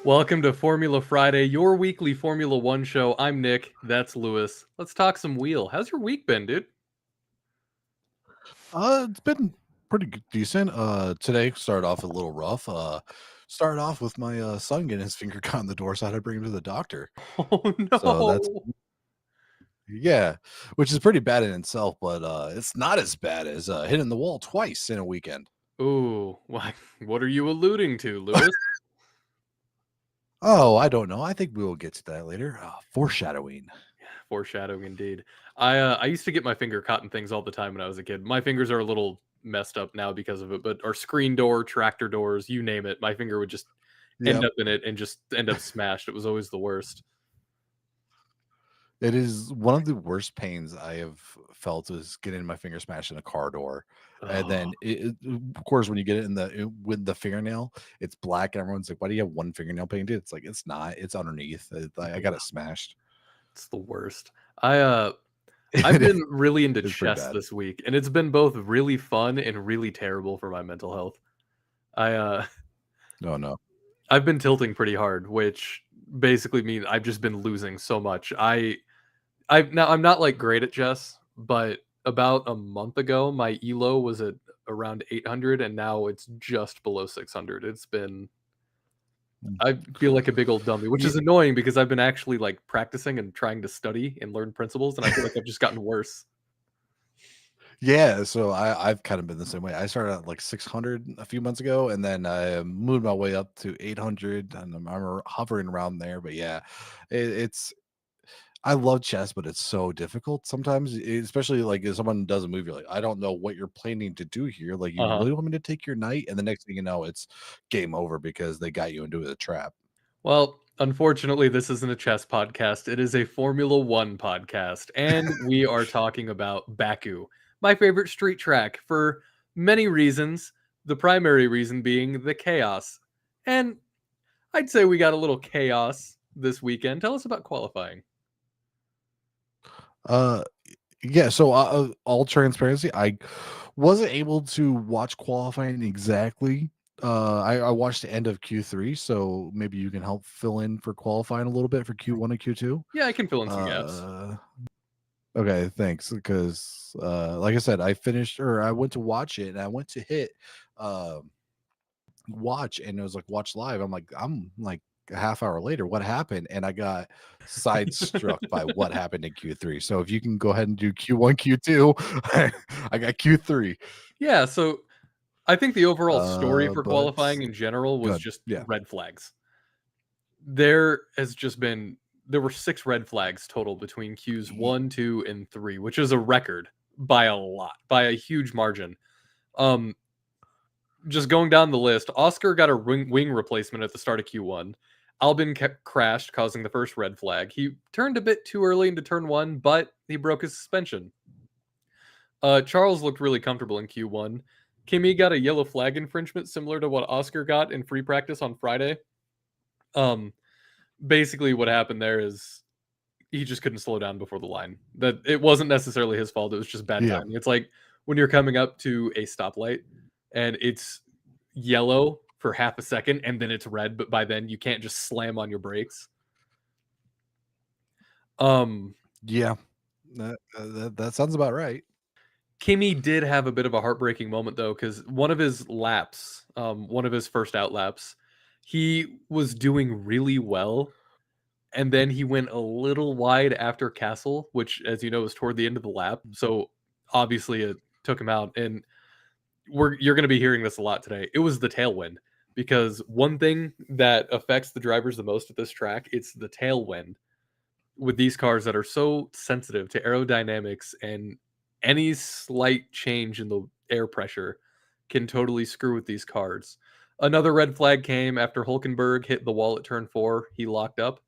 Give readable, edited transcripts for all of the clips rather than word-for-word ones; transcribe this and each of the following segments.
Welcome to Formula Friday, your weekly Formula One show. I'm Nick. That's Lewis. Let's talk some wheel. How's your week been, dude? It's been pretty decent. Today started off a little rough. Started off with my son getting his finger caught in the door, so I had to bring him to the doctor. Oh So that's no. yeah, which is pretty bad in itself, but it's not as bad as hitting the wall twice in a weekend. Ooh, what are you alluding to, Lewis? Oh, I don't know. I think we will get to that later. Foreshadowing. Foreshadowing indeed. I used to get my finger caught in things all the time when I was a kid. My fingers are a little messed up now because of it, but our screen door, tractor doors, you name it, my finger would just end Yep. up in it and just end up smashed. It was always the worst. It is one of the worst pains I have felt is getting my finger smashed in a car door. And Oh, then, of course, when you get it with the fingernail, it's black, and everyone's like, "Why do you have one fingernail painted?" It's like it's not. It's underneath. I got it smashed. it's the worst. I I've It is been really into it's pretty chess bad. this week, and it's been both really fun and really terrible for my mental health. I No, no. I've been tilting pretty hard, which basically means I've just been losing so much. I'm not like great at chess, but about a month ago my elo was at around 800 and now it's just below 600. It's been Mm. I feel like a big old dummy, which Ye is annoying because I've been actually like practicing and trying to study and learn principles and I feel like I've just gotten worse. Yeah, so I've kind of been the same way. I started at, like, 600 a few months ago, and then I moved my way up to 800, and I'm hovering around there, but yeah, it's I love chess, but it's so difficult sometimes, especially like if someone does a move, you're like, I don't know what you're planning to do here. Like, you Uh-huh. really want me to take your knight? And the next thing you know, it's game over because they got you into a trap. Well, unfortunately, this isn't a chess podcast. It is a Formula One podcast, and we are talking about Baku, my favorite street track for many reasons. The primary reason being the chaos. And I'd say we got a little chaos this weekend. Tell us about qualifying. Uh, yeah. So, all transparency, I wasn't able to watch qualifying exactly. I watched the end of Q3, so maybe you can help fill in for qualifying a little bit for Q1 and Q2. Yeah, I can fill in some gaps. Uh, Okay, thanks. Because, like I said, I went to watch it, and I went to hit watch, and it was like watch live. I'm like a half hour later. What happened? And I got side struck by what happened in Q3. So if you can go ahead and do Q1, Q2, I got Q3. Yeah, so I think the overall story for But qualifying in general was good. just Yeah. red flags. There were 6 red flags total between Qs Ye- 1, 2, and 3, which is a record by a lot, by a huge margin. Um, just going down the list, Oscar got a wing replacement at the start of Q1. Albin kept crashed, causing the first red flag. He turned a bit too early into turn 1, but he broke his suspension. Charles looked really comfortable in Q1. Kimi got a yellow flag infringement similar to what Oscar got in free practice on Friday. Um, Basically what happened there is he just couldn't slow down before the line. That it wasn't necessarily his fault. It was just bad Yeah. timing. It's like when you're coming up to a stoplight and it's yellow for half a second and then it's red, but by then you can't just slam on your brakes. Um, Yeah. That sounds about right. Kimi did have a bit of a heartbreaking moment though, because one of his laps, one of his first out laps, he was doing really well and then he went a little wide after Castle, which, as you know, is toward the end of the lap. So obviously, it took him out. And you're going to be hearing this a lot today. It was the tailwind because one thing that affects the drivers the most at this track, it's the tailwind with these cars that are so sensitive to aerodynamics, and any slight change in the air pressure can totally screw with these cars. Another red flag came after Hulkenberg hit the wall at turn 4. He locked up.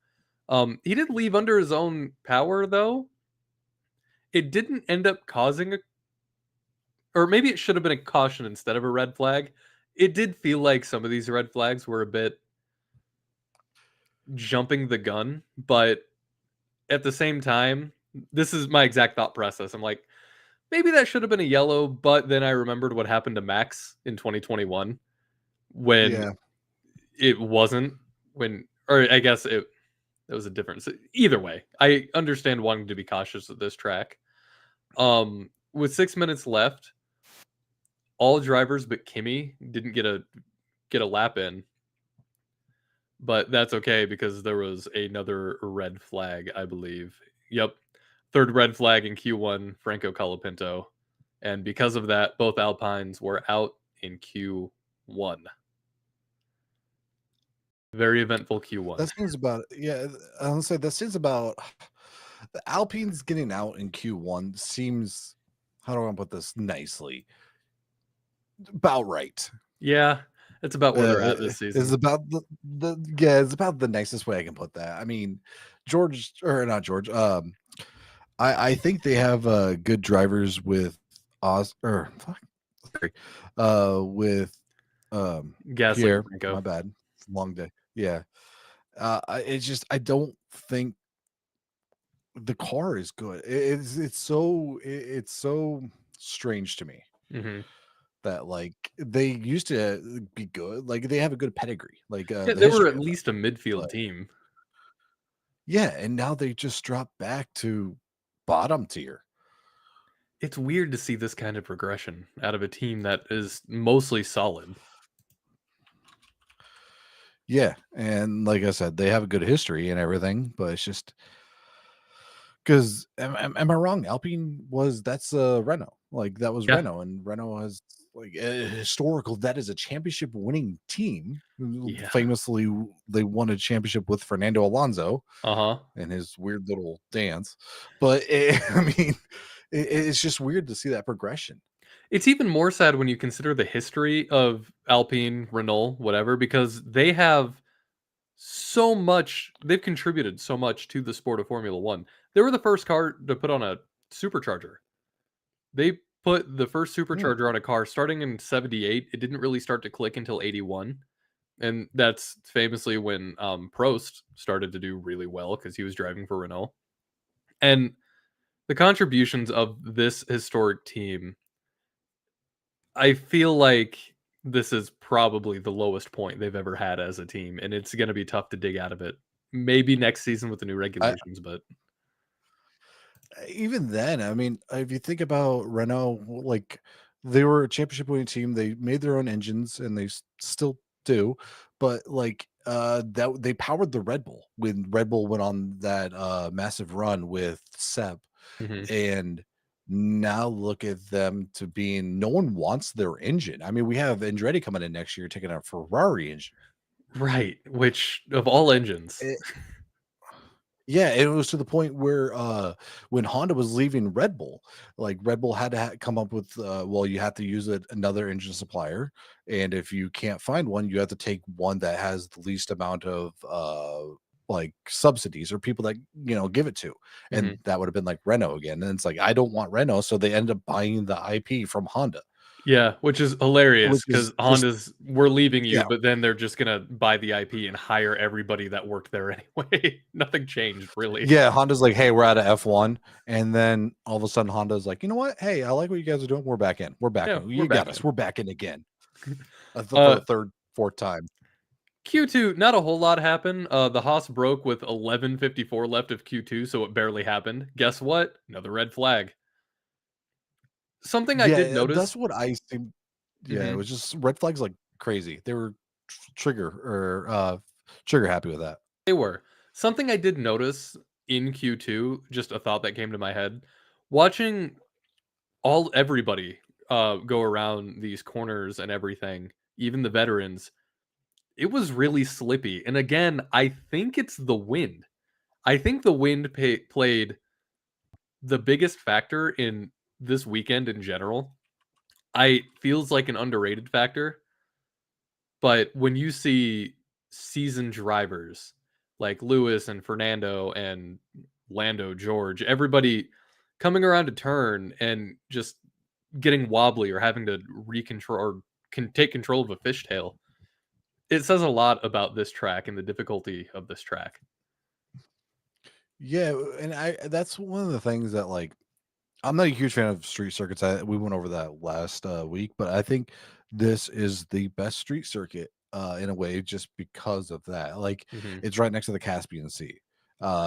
He did leave under his own power, though. It didn't end up causing a, or maybe it should have been a caution instead of a red flag. It did feel like some of these red flags were a bit jumping the gun, but at the same time, this is my exact thought process. I'm like, maybe that should have been a yellow, but then I remembered what happened to Max in 2021 when Yeah. it wasn't. when or I guess it was a difference. Either way, I understand wanting to be cautious of this track. With 6 minutes left, all drivers but Kimmy didn't get a lap in, but that's okay because there was another red flag, I believe. Yep. Third red flag in Q1, Franco Colapinto. And because of that, both Alpines were out in Q1. Very eventful Q1. That seems about yeah. I was say that seems about the Alpines getting out in Q1 seems, how do I put this nicely? About right. Yeah, it's about where they're at this Is season. about the yeah, it's about the nicest way I can put that. I mean, George or not George. I think they have good drivers with Oz or fuck, sorry, with Gasly and Pierre. Franco. My bad. It's a long day. Yeah. It's just I don't think the car is good. It's so strange to me Mhm. that like they used to be good. Like they have a good pedigree, like Yeah, the they were history at of them. least a midfield But team. yeah, and now they just drop back to bottom tier. It's weird to see this kind of progression out of a team that is mostly solid. Yeah, and like I said, they have a good history and everything, but it's just because am I wrong? Alpine was that's Renault, like that was Yeah. Renault, and Renault has like a historical that is a championship winning team. Yeah. Famously, they won a championship with Fernando Alonso Uh-huh. and his weird little dance. But I mean, it's just weird to see that progression. It's even more sad when you consider the history of Alpine, Renault, whatever, because they've contributed so much to the sport of Formula 1. They were the first car to put on a supercharger. They put the first Hmm. supercharger on a car starting in 78. It didn't really start to click until 81. And that's famously when Prost started to do really well because he was driving for Renault. And the contributions of this historic team, I feel like this is probably the lowest point they've ever had as a team, and it's going to be tough to dig out of it. Maybe next season with the new I regulations, but even then, I mean, if you think about Renault, like they were a championship winning team, they made their own engines and they still do, but like that they powered the Red Bull when Red Bull went on that massive run with Seb, mhm. and now look at them to being no one wants their engine. I mean, we have Andretti coming in next year taking a Ferrari engine. Right, which of all engines. Yeah, it was to the point where, when Honda was leaving Red Bull, like, Red Bull had to come up with, well, you have to use another engine supplier, and if you can't find one, you have to take one that has the least amount of, like, subsidies or people that, give it to, and Mhm. that would have been, like, Renault again, and it's like, I don't want Renault, so they end up buying the IP from Honda, Yeah, which is hilarious which because is just Honda's we're leaving you, yeah. but then they're just gonna buy the IP and hire everybody that worked there anyway. Nothing changed really. Yeah, Honda's like, "Hey, we're out of F1," and then all of a sudden Honda's like, "You know what? Hey, I like what you guys are doing. We're back in. We're back Yeah, in. we're You got back us. in. We're back in again." For Uh, the third, fourth time. Q2, not a whole lot happened. The Haas broke with 11:54 left of Q2, so it barely happened. Guess what? Another red flag. Something I did Yeah, that's notice. what I see. Yeah, it Mhm. was just red flags like crazy. They were trigger or trigger happy with that. They were. Something I did notice in Q2, just a thought that came to my head, watching everybody, go around these corners and everything, even the veterans, it was really slippy, and again, I think it's the wind. I think the wind played the biggest factor in this weekend in general. I feels like an underrated factor, but when you see seasoned drivers like Lewis and Fernando and Lando George, everybody coming around a turn and just getting wobbly or having to recontrol or can take control of a fishtail, it says a lot about this track and the difficulty of this track. Yeah, and I that's one of the things that like I'm not a huge fan of street circuits. We went over that last week, but I think this is the best street circuit in a way just because of that. Like Mhm. it's right next to the Caspian Sea.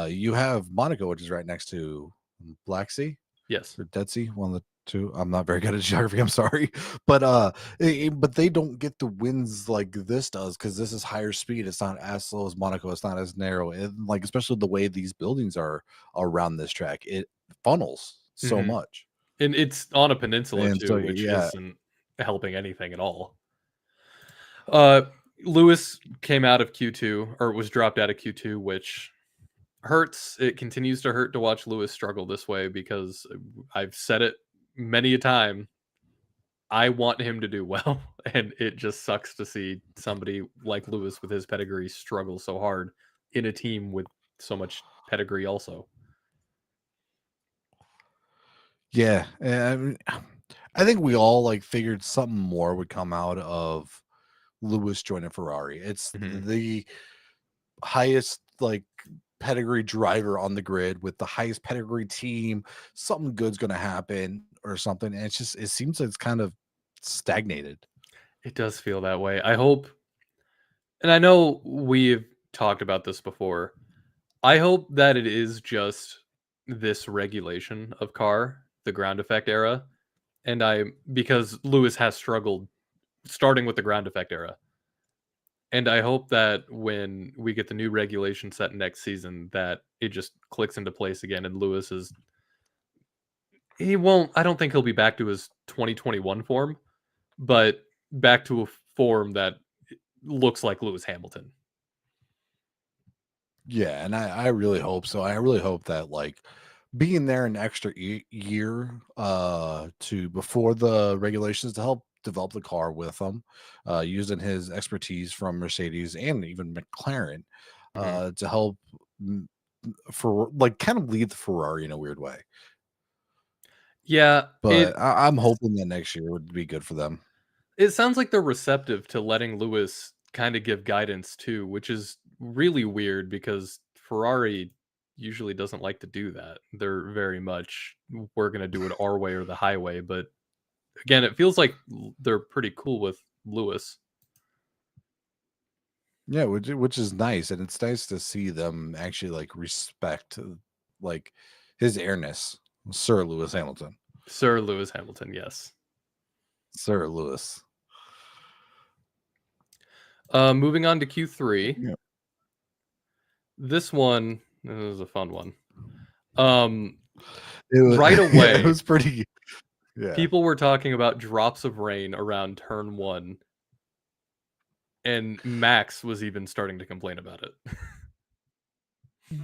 You have Monaco, which is right next to Black Sea Yes. or Dead Sea, one of the two. I'm not very good at geography. I'm sorry, but but they don't get the winds like this does because this is higher speed. It's not as slow as Monaco. It's not as narrow, and like especially the way these buildings are around this track, it funnels so Mhm. much. And it's on a peninsula And so too, which yeah, isn't helping anything at all. Uh, Lewis came out of Q2 or was dropped out of Q2, which hurts. It continues to hurt to watch Lewis struggle this way because I've said it many a time. I want him to do well, and it just sucks to see somebody like Lewis with his pedigree struggle so hard in a team with so much pedigree also. yeah. And I think we all like figured something more would come out of Lewis joining Ferrari. It's Mhm. the highest like pedigree driver on the grid with the highest pedigree team. Something good's going to happen or something. And it's just it seems like it's kind of stagnated. It does feel that way. I hope, and I know we've talked about this before. I hope that it is just this regulation of car, the ground effect era, and I because Lewis has struggled starting with the ground effect era. And I hope that when we get the new regulation set next season that it just clicks into place again and Lewis is he won't I don't think he'll be back to his 2021 form, but back to a form that looks like Lewis Hamilton. Yeah, and I really hope so. I really hope that like being there an extra year to before the regulations to help develop the car with him, using his expertise from Mercedes and even McLaren Mhm. to help m- for like kind of lead the Ferrari in a weird way. Yeah, But I'm hoping that next year would be good for them. it sounds like they're receptive to letting Lewis kind of give guidance too, which is really weird because Ferrari usually doesn't like to do that. They're very much we're going to do it our way or the highway, but again, it feels like they're pretty cool with Lewis. Yeah, which is nice, and it's nice to see them actually like respect like his airness, Sir Lewis Hamilton, Sir Lewis Hamilton, yes. Sir Lewis. Moving on to Q3. Yeah, This was a fun one. Um, it was, right yeah, it away, was pretty. Yeah, people were talking about drops of rain around turn one, and Max was even starting to complain about it.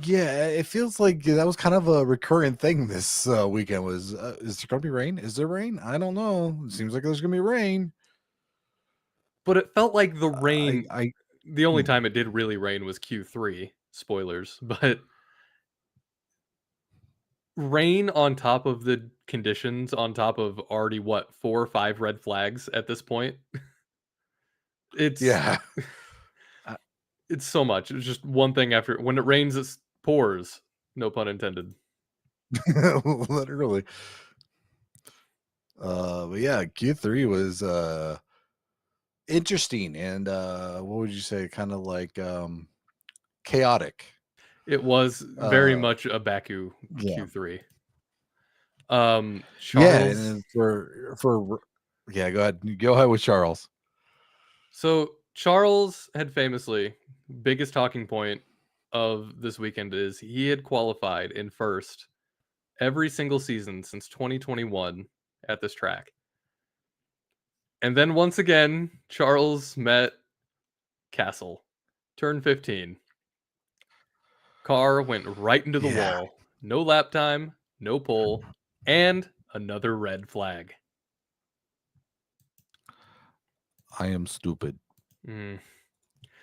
yeah, it feels like that was kind of a recurring thing this weekend. Was is there gonna be rain? Is there rain? I don't know. It seems like there's gonna be rain. But it felt like the rain I the only hmm. time it did really rain was Q3, spoilers, but rain on top of the conditions, on top of already, what, 4 or 5 red flags at this point? It's Yeah, it's so much. It's just one thing after when it rains, it pours, no pun intended. literally. But yeah, Q3 was interesting and what would you say? Kind of like chaotic. It was very Uh much a Baku yeah. Q3. Yeah, Charles and for yeah, go ahead. Go ahead with Charles. so Charles had famously biggest talking point of this weekend is he had qualified in first every single season since 2021 at this track. And then once again, Charles met Castle. Turn 15. Car went right into the Yeah, wall. No lap time, no pole, and another red flag. I am stupid Mm.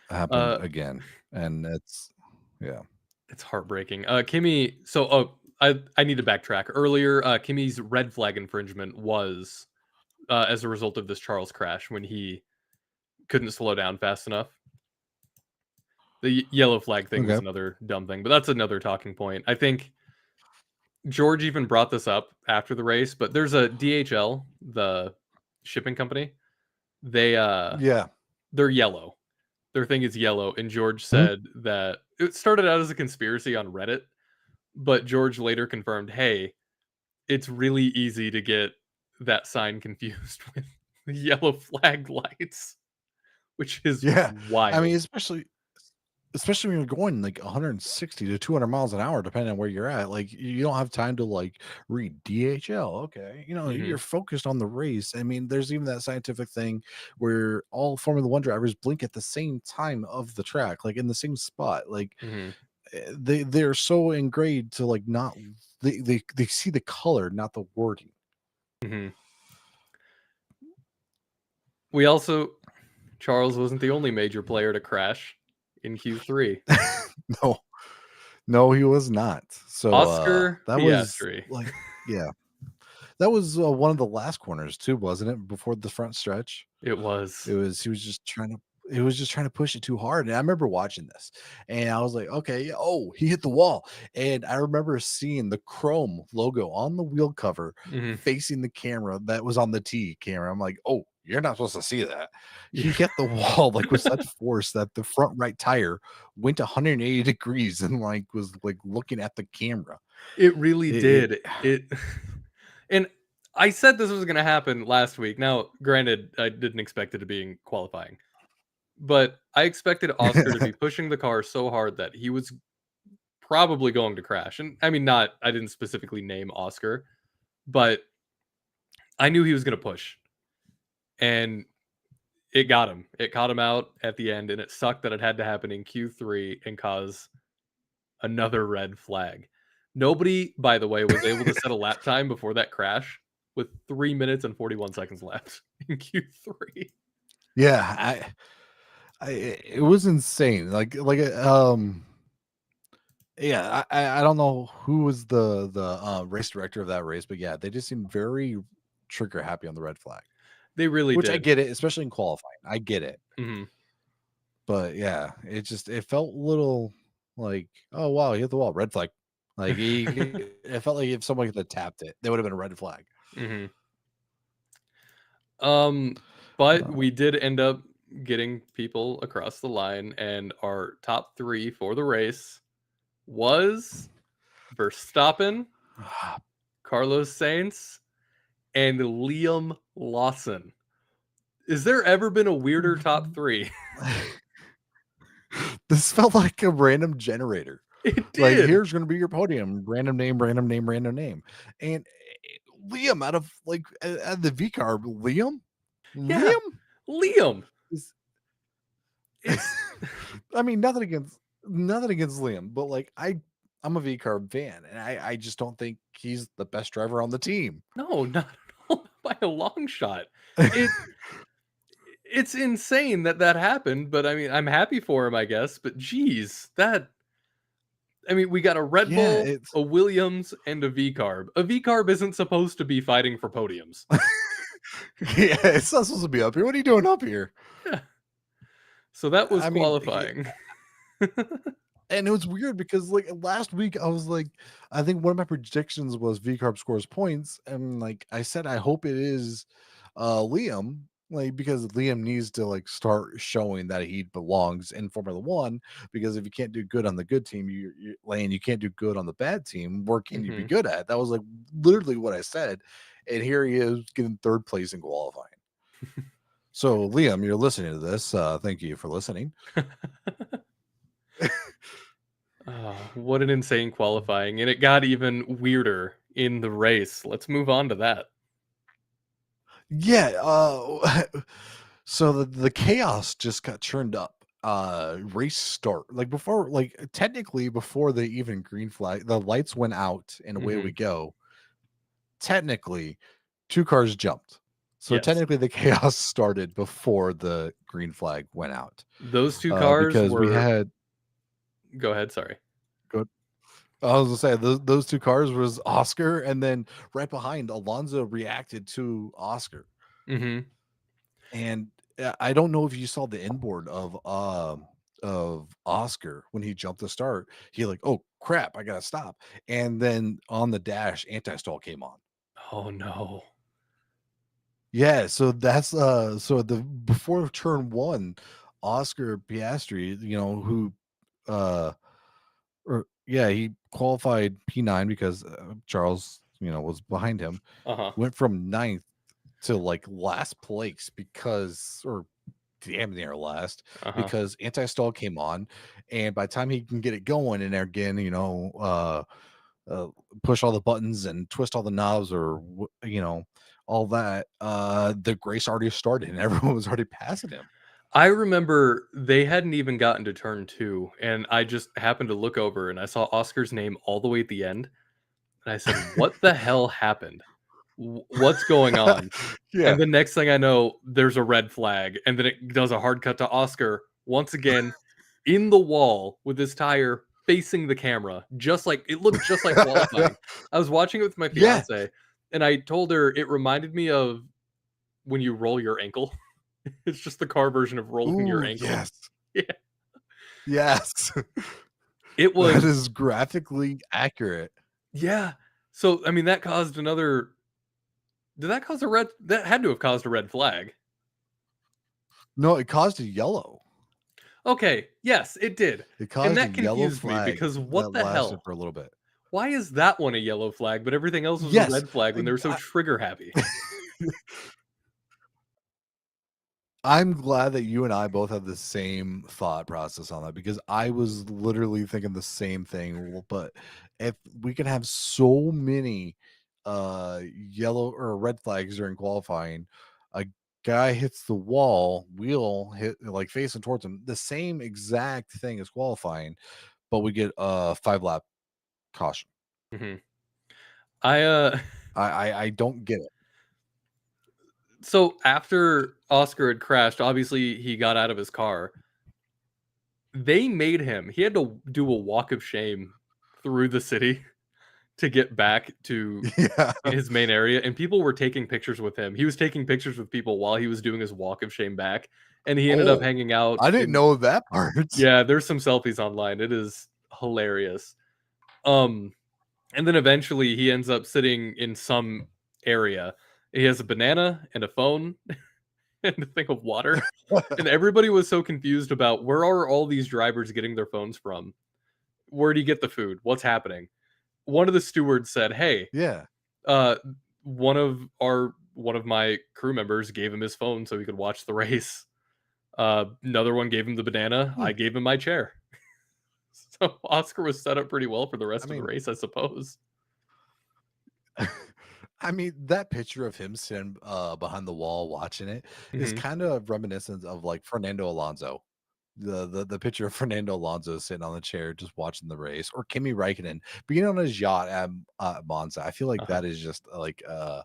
happened Uh, again. And it's yeah. it's heartbreaking. Kimmy. So, I need to backtrack. Earlier, Kimmy's red flag infringement was as a result of this Charles crash when he couldn't slow down fast enough. The yellow flag thing was Okay. another dumb thing, but that's another talking point. I think George even brought this up after the race, but there's a DHL, the shipping company. They Yeah. they're yellow. their thing is yellow, and George Mhm. said that it started out as a conspiracy on Reddit, but George later confirmed, "Hey, it's really easy to get that sign confused with the yellow flag lights," which is Yeah. I mean, wild. especially when you're going like 160 to 200 miles an hour, depending on where you're at. Like, you don't have time to like read DHL. Okay. You're Mhm, focused on the race. I mean, there's even that scientific thing where all Formula One drivers blink at the same time of the track, like in the same spot. Like, mhm, they're so ingrained to like not, they see the color, not the wording. mhm. We also Charles wasn't the only major player to crash in Q3. No, no, he was not. So Oscar that was Piastri. like, yeah. That was, one of the last corners too, wasn't it? Before the front stretch? It was. It was he was just trying to push it too hard, and I remember watching this, and I was like, "Okay, yeah, oh, he hit the wall," and I remember seeing the chrome logo on the wheel cover Mhm. facing the camera that was on the T camera. I'm like, "Oh, you're not supposed to see that." He Yeah. hit the wall, like, with such force that the front right tire went 180 degrees and, like, was, like, looking at the camera. It really It did. It and I said this was gonna happen last week. Now, granted, I didn't expect it to be in qualifying, but I expected Oscar to be pushing the car so hard that he was probably going to crash, and I mean, not I didn't specifically name Oscar, but I knew he was gonna push, and it got him. It caught him out at the end, and it sucked that it had to happen in Q3 and cause another red flag. Nobody, by the way, was able to set a lap time before that crash with 3 minutes and 41 seconds left in Q3. Yeah, I it was insane. Yeah, I don't know who was the race director of that race, but yeah, they just seemed very trigger happy on the red flag, They really which I did. get it, especially in qualifying. I get it, Mhm. but yeah, it felt a little like, oh wow, he hit the wall, red flag. Like it felt like if someone could have tapped it, there would have been a red flag. Mhm. Um, but Uh, we did end up getting people across the line, and our top 3 for the race was Verstappen, Carlos Sainz, and Liam Lawson. Is there ever been a weirder top 3? this felt like a random generator. It Like, did. here's gonna be your podium, random name, random name, random name. And Liam out of like at the V carb, Liam? Yeah, Liam Liam. is It's I mean, nothing against Liam, but like I'm a V carb fan, and I just don't think he's the best driver on the team. no, not at all, by a long shot. It it's insane that that happened, but I mean, I'm happy for him, I guess, but geez, that I mean, we got a Red Yeah, Bull, it's a Williams, and a V carb. A V carb isn't supposed to be fighting for podiums. yeah, it's not supposed to be up here. What are you doing up here? Yeah. So that was I mean, qualifying. and it was weird because like last week I was like, I think one of my predictions was V Carb scores points, and like I said, I hope it is Liam, like because Liam needs to like start showing that he belongs in Formula One. Because if you can't do good on the good team, you Lane, you can't do good on the bad team. Where can you be Mhm. good at? That was like literally what I said, and here he is getting third place in qualifying. So Liam, you're listening to this. Thank you for listening. Oh, what an insane qualifying, and it got even weirder in the race. Let's move on to that. Yeah, so the chaos just got churned up. Race start. Like before, like technically before the even green flag, the lights went out and away we Mhm. go. Technically, two cars jumped. So Yes. technically the chaos started before the green flag went out. Those 2 cars Because we were had go ahead, sorry. go I was gonna say those two cars was Oscar, and then right behind Alonso reacted to Oscar. Mhm. And, I don't know if you saw the inboard of Oscar when he jumped the start. He like, "Oh, crap, I gotta stop." And then on the dash, anti-stall came on. Oh, no. Yeah, so that's, so the before turn 1, Oscar Piastri, who uh or yeah, he qualified P9 because Charles, was behind him, Uh-huh. went from ninth to like last place because, or damn near last, Uh-huh. because anti-stall came on, and by the time he can get it going and again, uh, push all the buttons and twist all the knobs or all that, the race already started and everyone was already passing him. I remember they hadn't even gotten to turn 2, and I just happened to look over and I saw Oscar's name all the way at the end, and I said, "What the hell happened? What's going on?" Yeah. And the next thing I know, there's a red flag, and then it does a hard cut to Oscar once again in the wall with his tire facing the camera, just like it looked just like qualifying. I was watching it with my Yeah. fiance, and I told her it reminded me of when you roll your ankle. It's just the car version of rolling your Ooh, ankle. yes. Yeah. Yes. It That was is graphically accurate. yeah. So, I mean, that caused another did that cause a red that had to have caused a red flag. No, it caused a yellow. Okay, yes, it did. It And caused a that yellow confused me flag because that what the lasted hell? for a little bit. Why is that one a yellow flag, but everything else was a Yes. red flag when they were so I trigger happy? I'm glad that you and I both have the same thought process on that because I was literally thinking the same thing. But if we can have so many yellow or red flags during qualifying, a guy hits the wall, wheel hit like facing towards him, the same exact thing as qualifying, but we get a 5 lap caution. Mhm. I, I don't get it. so after Oscar had crashed, obviously he got out of his car. They made him he had to do a walk of shame through the city to get back to Yeah. his main area, and people were taking pictures with him. He was taking pictures with people while he was doing his walk of shame back, and he ended up Oh, hanging out I didn't in know that part. yeah, there's some selfies online. It is hilarious. Um, and then eventually he ends up sitting in some area. He has a banana and a phone and a thing of water, and everybody was so confused about where are all these drivers getting their phones from? Where do you get the food? What's happening? One of the stewards said, "Hey, Yeah. uh, one of my crew members gave him his phone so he could watch the race. Another one gave him the banana. Hmm. I gave him my chair." So Oscar was set up pretty well for the I rest of the mean, race, I suppose. I mean, that picture of him sitting behind the wall watching it is Mhm. kind of reminiscent of like Fernando Alonso. The picture of Fernando Alonso sitting on the chair just watching the race, or Kimi Räikkönen being on his yacht at Monza. I feel like Uh-huh. that is just like a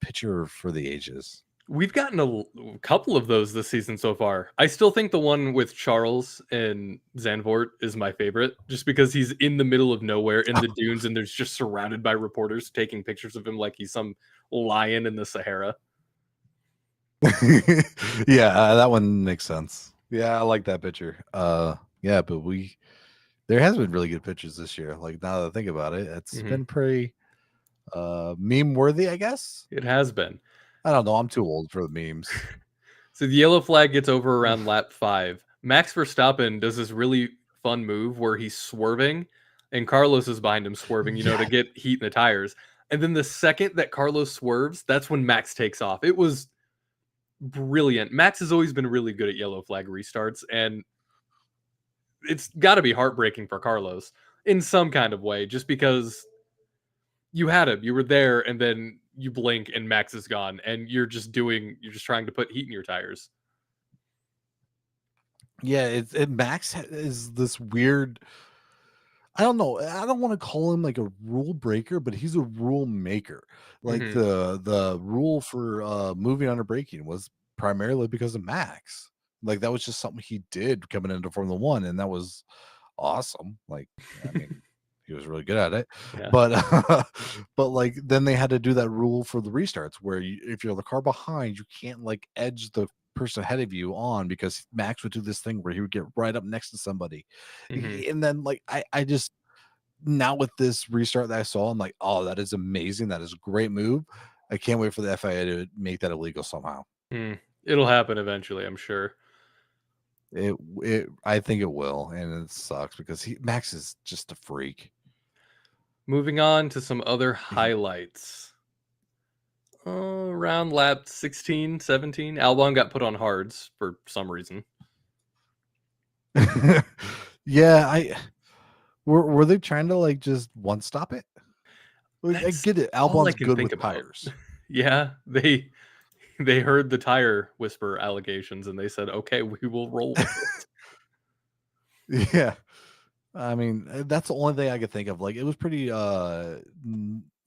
picture for the ages. We've gotten couple of those this season so far. I still think the one with Charles and Zandvoort is my favorite, just because he's in the middle of nowhere in the dunes, and there's just surrounded by reporters taking pictures of him like he's some lion in the Sahara. Yeah, that one makes sense. Yeah, I like that picture. Yeah, but there has been really good pictures this year. Like now that I think about it, it's Mhm. been pretty meme worthy, I guess. It has been. I don't know. I'm too old for the memes. So the yellow flag gets over around lap 5. Max Verstappen does this really fun move where he's swerving, and Carlos is behind him swerving, to Yes. get heat in the tires. And then the second that Carlos swerves, that's when Max takes off. It was brilliant. Max has always been really good at yellow flag restarts, and it's got to be heartbreaking for Carlos in some kind of way, just because you had him, you were there, and then you blink and Max is gone, and you're just trying to put heat in your tires. Yeah, Max is this weird. I don't know. I don't want to call him like a rule breaker, but he's a rule maker. Like Hmm. the rule for moving under braking was primarily because of Max. Like that was just something he did coming into Formula One, and that was awesome. Like, I mean, he was really good at it. Yeah. But but like then they had to do that rule for the restarts where if you're the car behind, you can't like edge the person ahead of you on because Max would do this thing where he would get right up next to somebody. Hmm. And then like I just now with this restart that I saw, I'm like, oh, that is amazing. That is a great move. I can't wait for the FIA to make that illegal somehow. Mm. It'll happen eventually, I'm sure. I think it will, and it sucks because Max is just a freak. Moving on to some other He- highlights. Around lap 16, 17, Albon got put on hards for some reason. yeah, I were they trying to like just one stop it? Like I That's get it. all I Albon's can good think with about. tires. Yeah, they heard the tire whisper allegations and they said, "Okay, we will roll with it." Yeah. I mean, that's the only thing I could think of. Like, it was pretty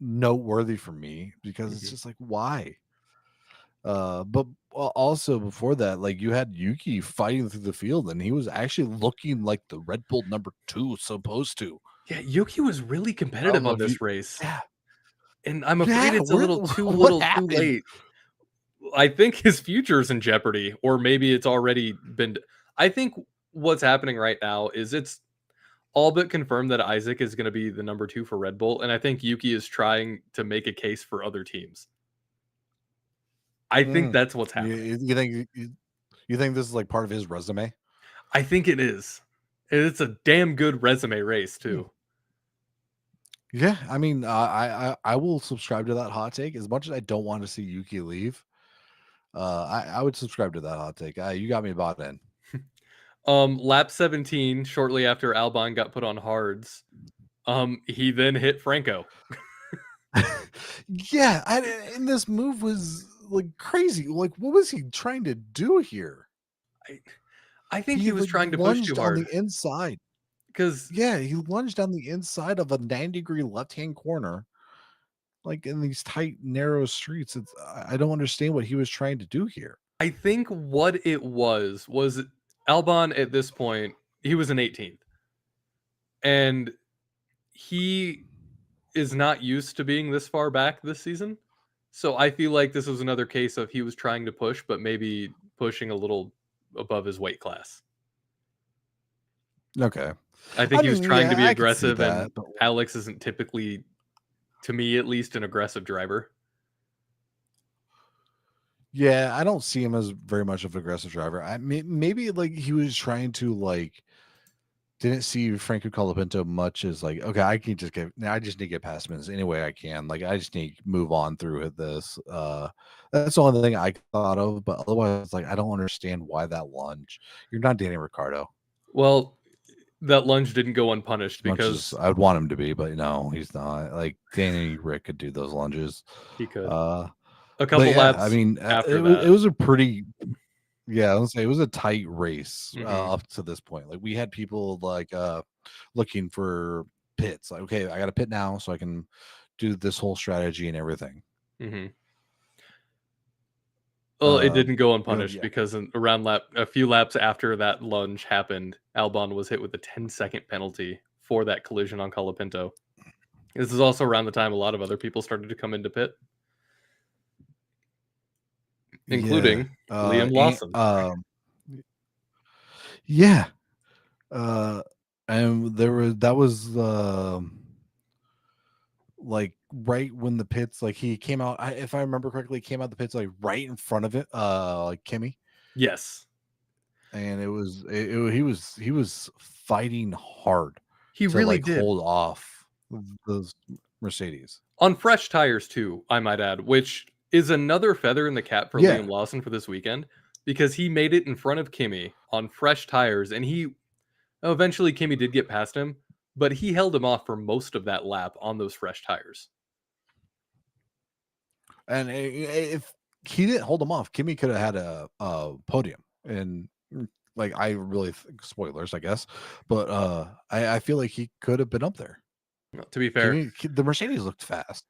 noteworthy for me because it's Mhm. just like, why? But also before that, like you had Yuki fighting through the field, and he was actually looking like the Red Bull number two supposed to. Yeah, Yuki was really I don't competitive know on if you, this race, yeah, and I'm afraid yeah. it's a Where, what little too happened? late. I think his future's in jeopardy, or maybe it's already been. I think what's happening right now is it's all but confirmed that Isaac is going to be the number 2 for Red Bull, and I think Yuki is trying to make a case for other teams. I think Mm. that's what's happening. You think this is like part of his resume? I think it is. It's a damn good resume race Hmm. too. Yeah, I mean, I will subscribe to that hot take as much as I don't want to see Yuki leave. I would subscribe to that hot take. You got me bought in. Lap 17, shortly after Albon got put on hards, he then hit Franco. Yeah, and this move was like crazy. Like, what was he trying to do here? I, I think He he was like trying to push too lunged on hard the inside. because Yeah, he lunged on the inside of a 90-degree left-hand corner, like in these tight, narrow streets. I don't understand what he was trying to do here. I think what it was Albon at this point, he was in 18th, and he is not used to being this far back this season. So I feel like this was another case of he was trying to push, but maybe pushing a little above his weight class. Okay, I think I he was mean, trying to yeah, be I could see aggressive, and that, but Alex isn't typically, to me at least, an aggressive driver. yeah, I don't see him as very much of an aggressive driver. Maybe like he was trying to like didn't see Franco Colapinto much as like, okay, I just need to get past him any way I can. Like I just need to move on through this. That's the only thing I thought of, but otherwise, like I don't understand why that lunge. You're not Danny Ricardo. Well, that lunge didn't go unpunished As much as because I would want him to be, but no, he's not. Like Danny Rick could do those lunges. he could. Uh, A but couple yeah, I laps mean, after that. it was a pretty yeah, I was say it was a tight race Mhm, up to this point. Like we had people like looking for pits. Like, okay, I got to pit now so I can do this whole strategy and everything. mhm. Well, it didn't go Good, unpunished yeah, because a few laps after that lunge happened, Albon was hit with a 10-second penalty for that collision on Colapinto. This is also around the time a lot of other people started to come into pit, yeah. including Liam And, Lawson. yeah. Uh, and there was that was like right when the pits like he came out. If I remember correctly, he came out the pits like right in front of it. Like Kimmy. Yes, And he was fighting hard he to really like did. hold off those Mercedes. On fresh tires too, I might add, which is another feather in the cap for Yeah, Liam Lawson for this weekend because he made it in front of Kimmy on fresh tires, and eventually Kimmy did get past him, but he held him off for most of that lap on those fresh tires. and if he didn't hold him off, Kimmy could have had a podium. And like I really think, spoilers, I guess, but I feel like he could have been up there. To be fair, Kimmy, the Mercedes looked fast.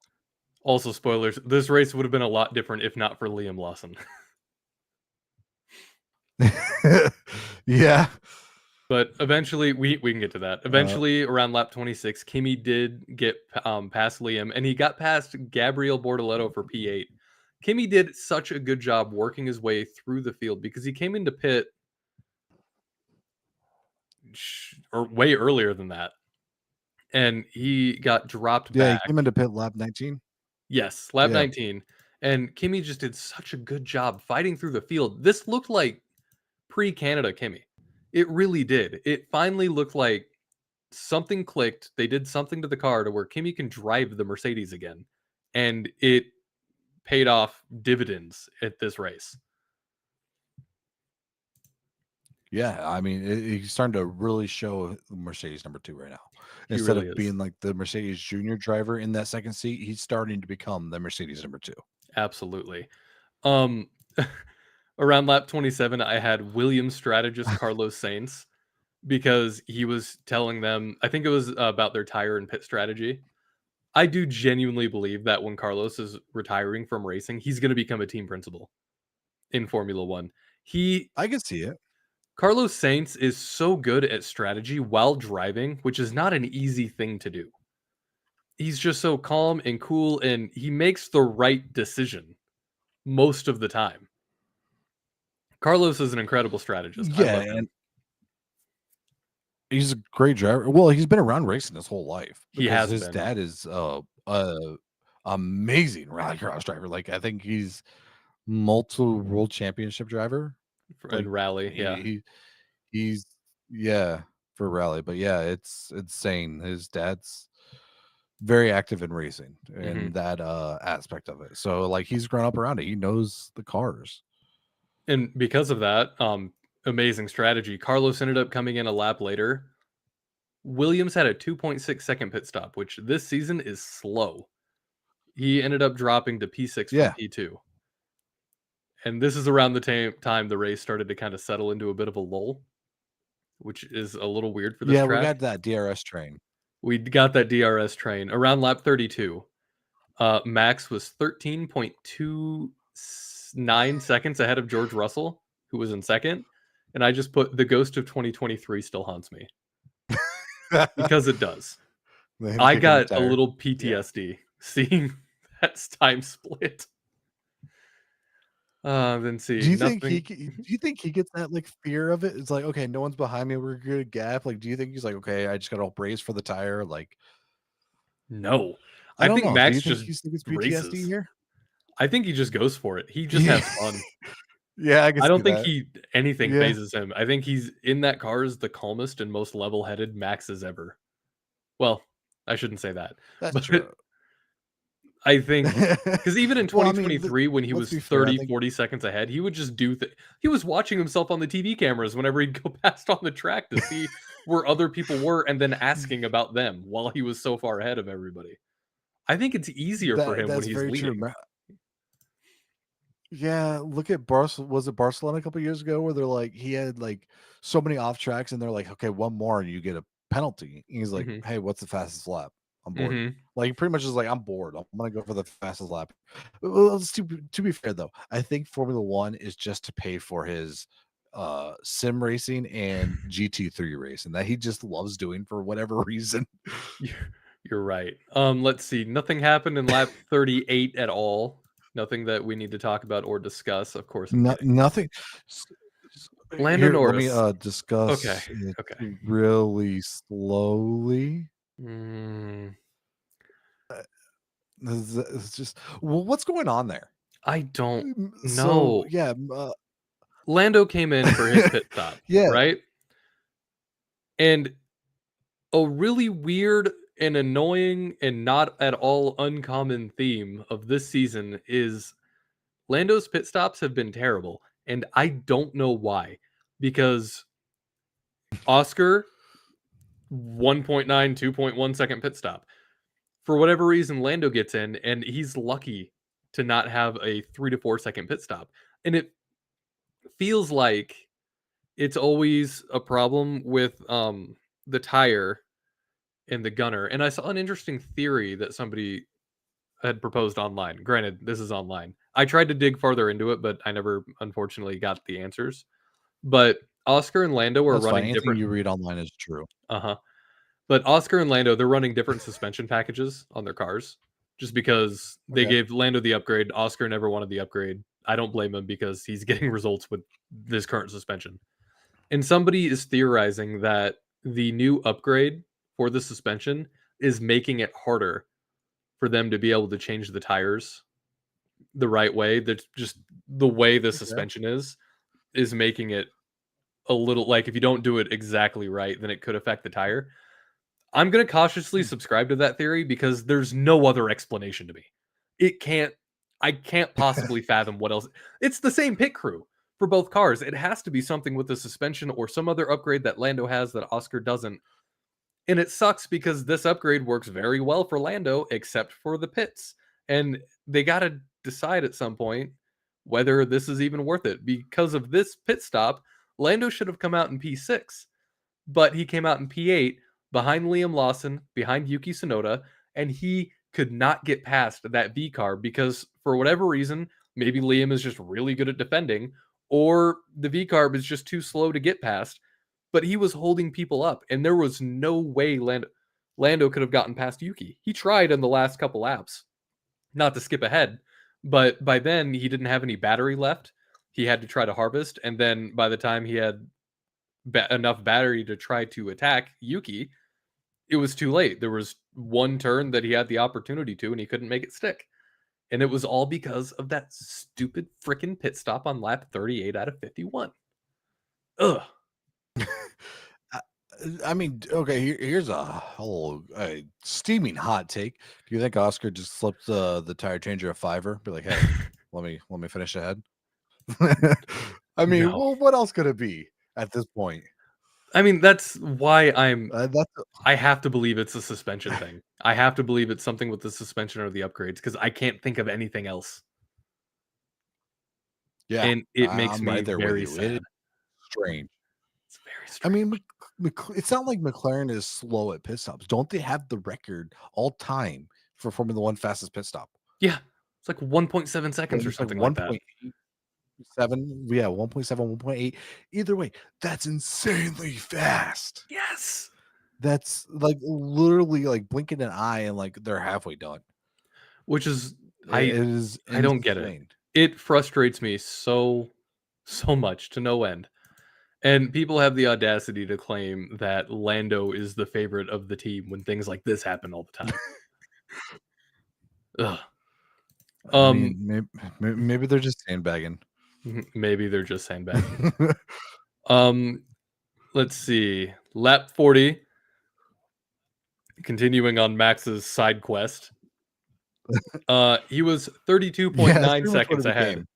also spoilers, this race would have been a lot different if not for Liam Lawson. Yeah. But eventually, we can get to that. Uh, Eventually, around lap 26, Kimi did get past Liam, and he got past Gabriel Bortoleto for P8. Kimi did such a good job working his way through the field because he came into pit or way earlier than that, and he got dropped yeah, he back. came into pit lap 19. Yes, lap Yeah. 19, and Kimi just did such a good job fighting through the field. This looked like pre-Canada Kimi. It really did. It finally looked like something clicked. They did something to the car to where Kimi can drive the Mercedes again, and it paid off dividends at this race. Yeah, I mean, he's starting to really show Mercedes number 2 right now. He Instead really of is. being like the Mercedes junior driver in that second seat, he's starting to become the Mercedes number 2. Absolutely. Um, around lap 27, I had Williams strategist Carlos Sainz because he was telling them, I think it was about their tire and pit strategy. I do genuinely believe that when Carlos is retiring from racing, he's going to become a team principal in Formula One. He I can see it. Carlos Sainz is so good at strategy while driving, which is not an easy thing to do. He's just so calm and cool, and he makes the right decision most of the time. Carlos is an incredible strategist. I Yeah, love him. and he's a great driver. Well, he's been around racing his whole life He because has his been dad is amazing rallycross driver. Like I think he's multiple world championship driver. Like in rally. Yeah. he he's yeah for rally, but yeah, it's insane. His dad's very active in racing hmm and that aspect of it. So like he's grown up around it. He knows the cars. And because of that, amazing strategy. Carlos ended up coming in a lap later. Williams had a 2.6-second pit stop, which this season is slow. He ended up dropping to P6 from Yeah. P2. And this is around the time the race started to kind of settle into a bit of a lull, which is a little weird for this Yeah, we track. got that DRS train. We got that DRS train around lap 32. Max was 13.29 seconds ahead of George Russell, who was in second. And I just put the ghost of 2023 still haunts me because it does. Him I kicking the got a tire. little Yeah. PTSD seeing that time split. Then see, nothing. Do you think he gets that, like, fear of it? It's like, "Okay, no one's behind me, we're good gap." Like, do you think he's like, "Okay, I just gotta brace for the tire," like No, I I don't think know. Do Max you think just he still gets PTSD races. here? I think he just goes for it. He just Yeah. has fun. Yeah, I can I see don't think that. he anything Yeah, phases him. I think he's in that car is the calmest and most level-headed Max has ever. Well, I shouldn't say that, that's but true. I think because even in Well, I mean, l 2023 when he let's was be fair, I 30, think 40 seconds ahead, he would just do he was watching himself on the TV cameras whenever he'd go past on the track to see where other people were and then asking about them while he was so far ahead of everybody. I think it's easier for him when that's he's very true. leading. Yeah, look at was it Barcelona a couple years ago where they're like he had like so many off tracks and they're like, okay, one more and you get a penalty. And he's like, Mhm. hey, what's the fastest lap? I'm bored. Mhm. Like he pretty much is like, I'm bored. I'm gonna go for the fastest lap. Well, to be fair though, I think Formula One is just to pay for his sim racing and GT3 racing that he just loves doing for whatever reason. You're you're right. Let's see. Nothing happened in lap 38 at all. Nothing that we need to talk about or discuss. Of course, I'm No, kidding. nothing. Lando Here, let me Norris. Okay. discuss it Okay. really slowly. Mm, It's just well, what's going on there? I don't So know. yeah, Lando came in for his pit stop, yeah, right? And a really weird and annoying and not at all uncommon theme of this season is Lando's pit stops have been terrible, and I don't know why. Because Oscar 1.9, 2.1 second pit stop. For whatever reason, Lando gets in and he's lucky to not have a 3 to 4 second pit stop. And it feels like it's always a problem with the tire and the gunner. And I saw an interesting theory that somebody had proposed online. Granted, this is online. I tried to dig farther into it, but I never unfortunately got the answers. But Oscar and Lando are that's fine. running Anything different you read online is true. uh-huh. But Oscar and Lando, they're running different suspension packages on their cars just because they Okay. gave Lando the upgrade. Oscar never wanted the upgrade. I don't blame him because he's getting results with this current suspension. And somebody is theorizing that the new upgrade for the suspension is making it harder for them to be able to change the tires the right way. That's just the way the Okay. suspension is making it a little like, if you don't do it exactly right, then it could affect the tire. I'm gonna cautiously Hmm. subscribe to that theory because there's no other explanation to me. It can't I can't possibly fathom what else. It's the same pit crew for both cars. It has to be something with the suspension or some other upgrade that Lando has that Oscar doesn't. And it sucks because this upgrade works very well for Lando, except for the pits. And they got to decide at some point whether this is even worth it. Because of this pit stop, Lando should have come out in P6, but he came out in P8 behind Liam Lawson, behind Yuki Tsunoda, and he could not get past that V car because for whatever reason, maybe Liam is just really good at defending, or the V carb is just too slow to get past. But he was holding people up, and there was no way Lando could have gotten past Yuki. He tried in the last couple laps, not to skip ahead, but by then he didn't have any battery left. He had to try to harvest, and then by the time he had enough battery to try to attack Yuki, it was too late. There was one turn that he had the opportunity to, and he couldn't make it stick. And it was all because of that stupid freaking pit stop on lap 38 out of 51. Ugh. I I mean, okay, here's a whole steaming hot take. Do you think Oscar just slipped the tire changer a fiver? Be like, hey, let me finish ahead. I mean, No. well, what else could it be at this point? I mean, that's why That's I have to believe it's a suspension thing. I have to believe it's something with the suspension or the upgrades because I can't think of anything else. yeah, And it makes I'm right me there with very you. It is sad. strange. It's very I mean, strange. It's not like McLaren is slow at pit stops. Don't they have the record all time for Formula One fastest pit stop? Yeah. It's like 1.7 seconds or And it's like something like that. 1.87, yeah, 1.7, 1.8. Either way, that's insanely fast. Yes. That's like literally like blinking an eye and like they're halfway done. Which is It I is I don't get it. insane. It frustrates me so much to no end. And people have the audacity to claim that Lando is the favorite of the team when things like this happen all the time. Ugh. I Um, mean, maybe they're just sandbagging. maybe they're just sandbagging. Um, let's see. Lap 40, continuing on Max's side quest. He was Yeah, that's 32.9 pretty much what seconds it ahead. became.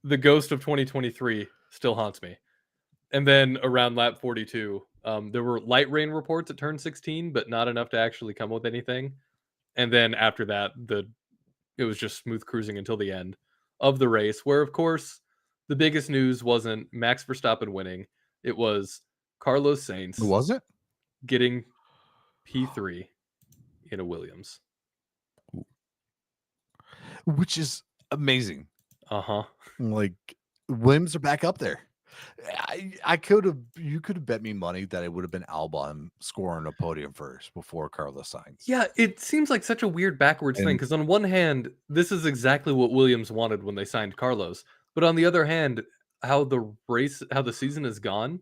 The ghost of 2023 still haunts me. And then around lap 42, there were light rain reports at turn 16, but not enough to actually come with anything. And then after that, it was just smooth cruising until the end of the race, where of course the biggest news wasn't Max Verstappen winning; it was Carlos Sainz Was it? getting P3 in a Williams. Which is amazing. Uh huh. Like, Williams are back up there. I could have you could have bet me money that it would have been Albon scoring a podium first before Carlos Sainz. Yeah, it seems like such a weird backwards thing And because on one hand, this is exactly what Williams wanted when they signed Carlos, but on the other hand, how the season has gone,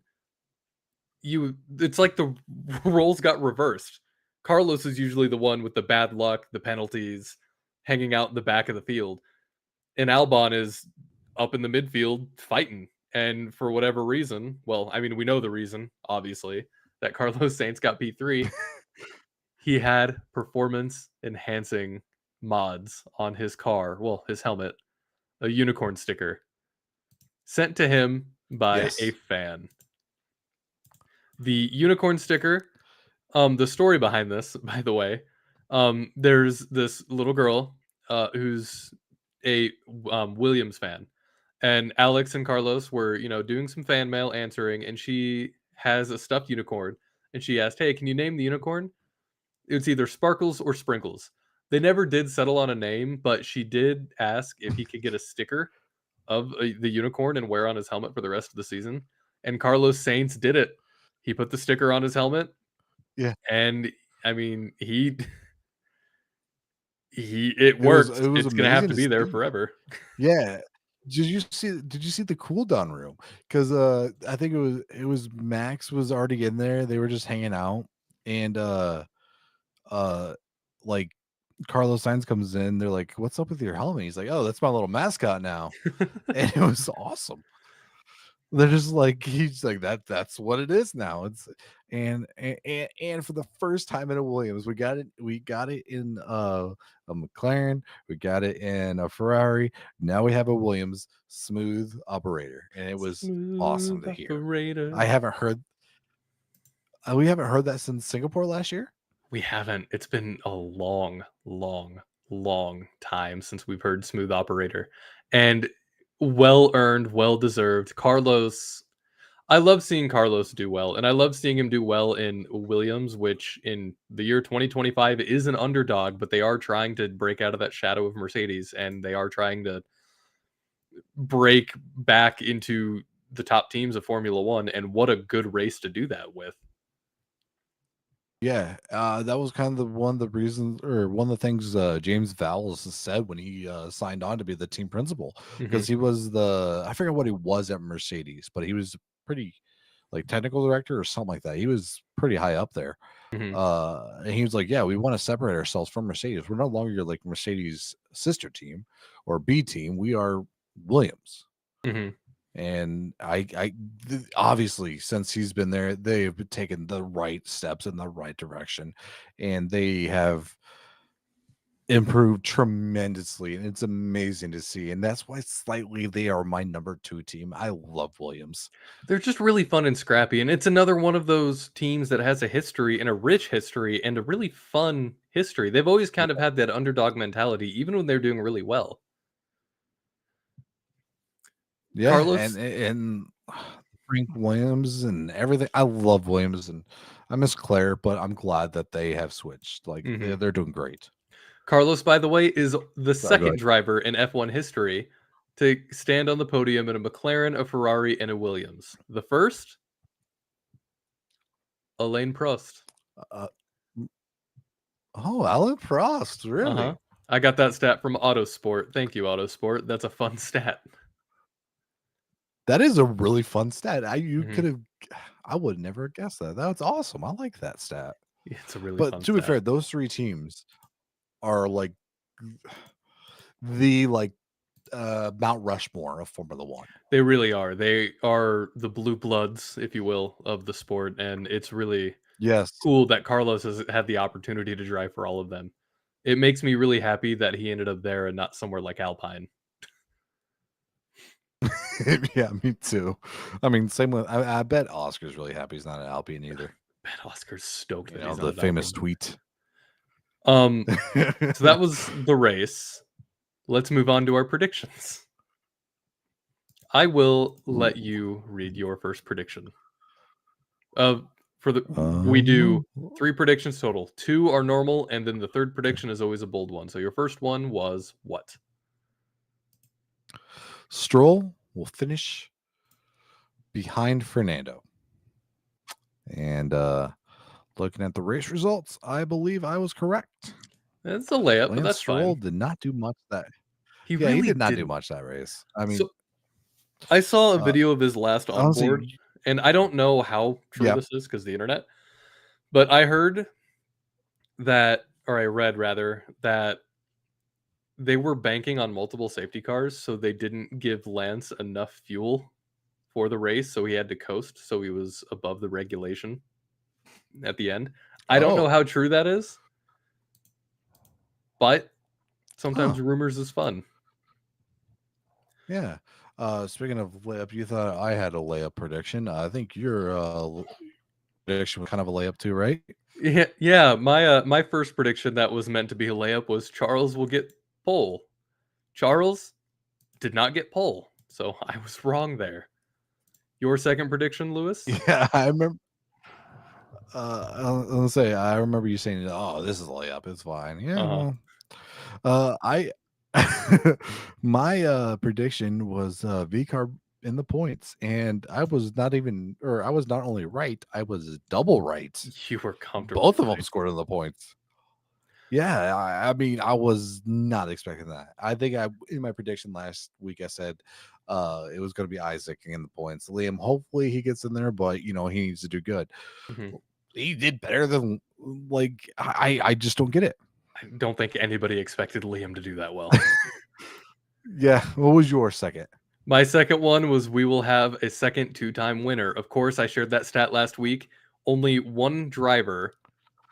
it's like the roles got reversed. Carlos is usually the one with the bad luck, the penalties, hanging out in the back of the field, and Albon is up in the midfield fighting. And for whatever reason, well, I mean, we know the reason, obviously, that Carlos Sainz got P3. He had performance enhancing mods on his car, well, his helmet, a unicorn sticker sent to him by a yes. fan. The unicorn sticker, the story behind this, by the way, there's this little girl who's a Williams fan, and Alex and Carlos were, doing some fan mail answering, and she has a stuffed unicorn, and she asked, "Hey, can you name the unicorn?" It's either Sparkles or Sprinkles. They never did settle on a name, but she did ask if he could get a sticker of the unicorn and wear on his helmet for the rest of the season. And Carlos Sainz did it. He put the sticker on his helmet, Yeah. and I mean, he it It worked. was It's gonna have amazing to to be there see. forever. Yeah. Did you see the cool down room? Because I think it was Max was already in there. They were just hanging out. And uh like Carlos Sainz comes in, they're like, "What's up with your helmet?" He's like, "Oh, that's my little mascot now." And it was awesome. They're just like he's like that's what it is now. It's and for the first time in a Williams, we got it in a McLaren, we got it in a Ferrari. Now we have a Williams smooth operator, and it was awesome Smooth to hear. operator. I haven't heard we haven't heard that since Singapore last year. We haven't. It's been a long, long, long time since we've heard smooth operator. And well earned, well deserved. Carlos, I love seeing Carlos do well, and I love seeing him do well in Williams, which in the year 2025 is an underdog, but they are trying to break out of that shadow of Mercedes, and they are trying to break back into the top teams of Formula One. And what a good race to do that with. Yeah, that was kind of one of the reasons, or one of the things James Vowles said when he signed on to be the team principal, because Hmm. he was I forget what he was at Mercedes, but he was pretty like technical director or something like that. He was pretty high up there. Hmm. And he was like, "Yeah, we want to separate ourselves from Mercedes. We're no longer like Mercedes' sister team or B team. We are Williams." Hmm. And obviously, since he's been there, they've taken the right steps in the right direction, and they have improved tremendously, and it's amazing to see. And that's why slightly they are my number two team. I love Williams. They're just really fun and scrappy, and it's another one of those teams that has a history and a rich history and a really fun history. They've always kind of Yeah, had that underdog mentality, even when they're doing really well. yeah, Carlos, and Frank Williams and everything. I love Williams, and I miss Claire, but I'm glad that they have switched. Like mhm. they're doing great. Carlos, by the way, is the Go second ahead. driver in F1 history to stand on the podium in a McLaren, a Ferrari, and a Williams. The first, Alain Prost. Uh, oh, Alan Prost, Uh huh. really? I got that stat from Autosport. Thank you, Autosport. That's a fun stat. That is a really fun stat. You could Hmm. have I would never have guessed that. That's awesome. I like that stat. It's a really But fun to be stat. fair, those 3 teams are like the Mount Rushmore of Formula 1. They really are. They are the blue bloods, if you will, of the sport, and it's really Yes. cool that Carlos has had the opportunity to drive for all of them. It makes me really happy that he ended up there and not somewhere like Alpine. Yeah, me too. I mean, same with I bet Oscar's really happy he's not an Alpine either. Bet Oscar's stoked You that know, he's not the at famous Alpine. tweet. Um, so that was the race. Let's move on to our predictions. I will let Ooh. you read your first prediction. Uh, for the we do Um, 3 predictions total. 2 are normal, and then the third prediction is always a bold one. So your first one was what? Stroll will finish behind Fernando. And looking at the race results, I believe I was correct. It's a layup, but Lance that's Stroll fine. did not do much that He yeah, he really did not do didn't. much that race. I mean, So I saw a uh, video of his last onboard, honestly, and I don't know how true yeah. this is because the internet, but I heard that, or I read rather, that they were banking on multiple safety cars, so they didn't give Lance enough fuel for the race, so he had to coast, so he was above the regulation at the end. I don't know Oh, how true that is, but huh. sometimes rumors is fun. Yeah. Speaking of layup, you thought I had a layup prediction. I think your prediction was kind of a layup too, right? Yeah, yeah. My first prediction that was meant to be a layup was Charles will get pole. Charles did not get pole, so I was wrong there. Your second prediction, Lewis? Yeah, I remember. I was say I remember you saying, "Oh, this is a layup. It's fine." Yeah, Uh huh. well, I my prediction was VCarb in the points, and I was not even, or I was not only right, I was double right. You were comfortably Both of them right. scored in the points. Yeah, I mean, I was not expecting that. I think I in my prediction last week I said it was going to be Isaac in the points. Liam, hopefully he gets in there, but you know he needs to do good. Mhm. He did better than like I just don't get it. I don't think anybody expected Liam to do that well. Yeah, what was your second? My second one was we will have a second two-time winner. Of course, I shared that stat last week. Only one driver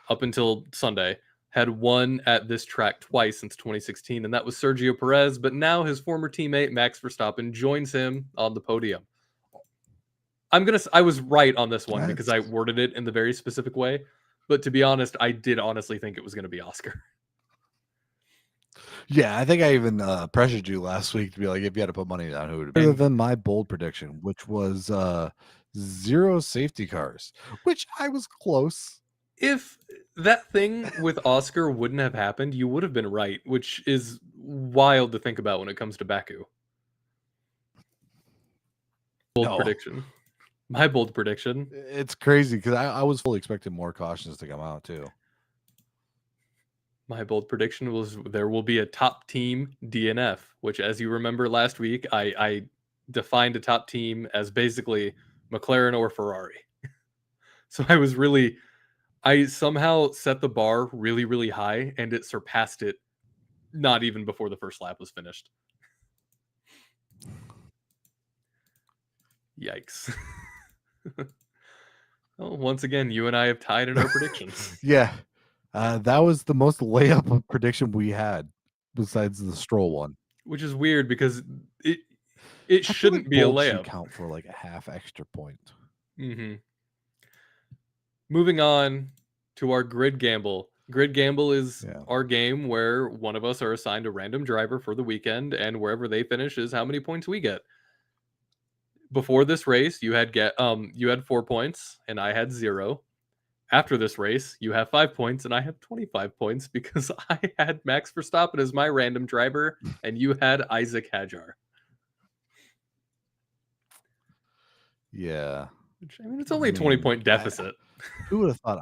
up until Sunday had won at this track twice since 2016, and that was Sergio Perez. But now his former teammate Max Verstappen joins him on the podium. I was right on this one because That's I worded it in the very specific way. But to be honest, I did honestly think it was going to be Oscar. yeah. I think I even pressured you last week to be like, if you had to put money down, who would it be? Other And than my bold prediction, which was zero safety cars, which I was close. if that thing with Oscar wouldn't have happened, you would have been right, which is wild to think about when it comes to Baku. Bold No, prediction. My bold prediction. it's crazy because I was fully expecting more cautions to come out too. My bold prediction was there will be a top team DNF, which, as you remember last week, I defined a top team as basically McLaren or Ferrari. So I somehow set the bar really, really high and it surpassed it not even before the first lap was finished. Yikes. Well, once again, you and I have tied in our predictions, Yeah, that was the most layup of prediction we had, besides the Stroll one. which is weird because it it I feel shouldn't like be a bold should layup. count for like a half extra point. Hmm. Moving on to our grid gamble. Grid gamble is Yeah. our game where one of us are assigned a random driver for the weekend, and wherever they finish is how many points we get. Before this race, you had 4 points and I had 0. After this race, you have 5 points and I have 25 points because I had Max Verstappen as my random driver and you had Isaac Hadjar. Yeah. Which, I mean, it's I only a 20 mean, point deficit. who would have thought